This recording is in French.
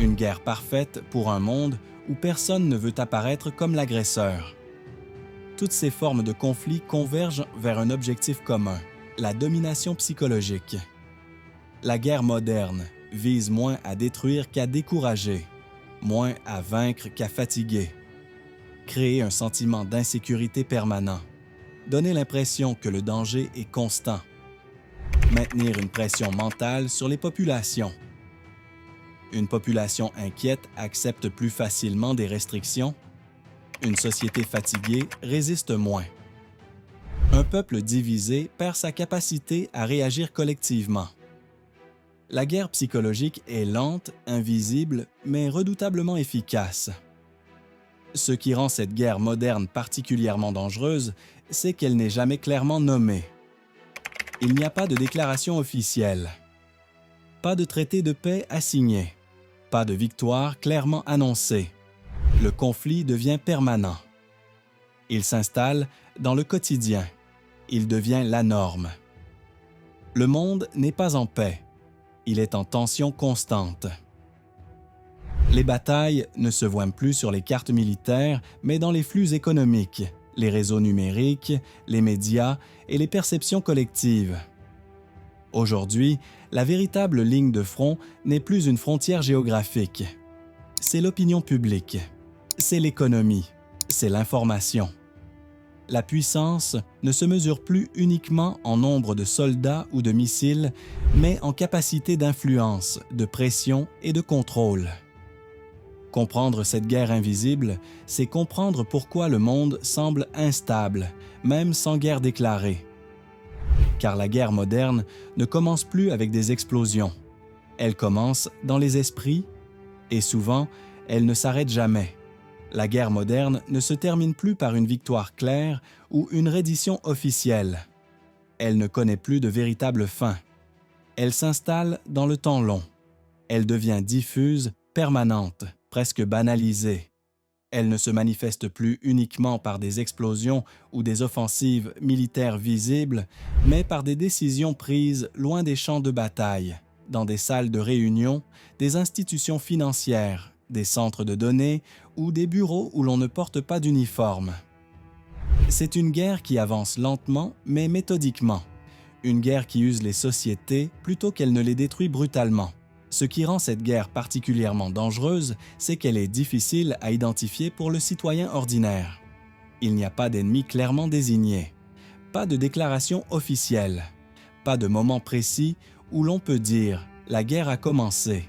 Une guerre parfaite pour un monde où personne ne veut apparaître comme l'agresseur. Toutes ces formes de conflit convergent vers un objectif commun, la domination psychologique. La guerre moderne vise moins à détruire qu'à décourager, moins à vaincre qu'à fatiguer. Créer un sentiment d'insécurité permanent, donner l'impression que le danger est constant, maintenir une pression mentale sur les populations. Une population inquiète accepte plus facilement des restrictions. Une société fatiguée résiste moins. Un peuple divisé perd sa capacité à réagir collectivement. La guerre psychologique est lente, invisible, mais redoutablement efficace. Ce qui rend cette guerre moderne particulièrement dangereuse, c'est qu'elle n'est jamais clairement nommée. Il n'y a pas de déclaration officielle, pas de traité de paix à signer, pas de victoire clairement annoncée. Le conflit devient permanent. Il s'installe dans le quotidien. Il devient la norme. Le monde n'est pas en paix. Il est en tension constante. Les batailles ne se voient plus sur les cartes militaires, mais dans les flux économiques, les réseaux numériques, les médias et les perceptions collectives. Aujourd'hui, la véritable ligne de front n'est plus une frontière géographique. C'est l'opinion publique, c'est l'économie, c'est l'information. La puissance ne se mesure plus uniquement en nombre de soldats ou de missiles, mais en capacité d'influence, de pression et de contrôle. Comprendre cette guerre invisible, c'est comprendre pourquoi le monde semble instable, même sans guerre déclarée. Car la guerre moderne ne commence plus avec des explosions. Elle commence dans les esprits et souvent, elle ne s'arrête jamais. La guerre moderne ne se termine plus par une victoire claire ou une reddition officielle. Elle ne connaît plus de véritable fin. Elle s'installe dans le temps long. Elle devient diffuse, permanente, presque banalisée. Elle ne se manifeste plus uniquement par des explosions ou des offensives militaires visibles, mais par des décisions prises loin des champs de bataille, dans des salles de réunion, des institutions financières, des centres de données ou des bureaux où l'on ne porte pas d'uniforme. C'est une guerre qui avance lentement mais méthodiquement, une guerre qui use les sociétés plutôt qu'elle ne les détruit brutalement. Ce qui rend cette guerre particulièrement dangereuse, c'est qu'elle est difficile à identifier pour le citoyen ordinaire. Il n'y a pas d'ennemi clairement désigné, pas de déclaration officielle, pas de moment précis où l'on peut dire « la guerre a commencé ».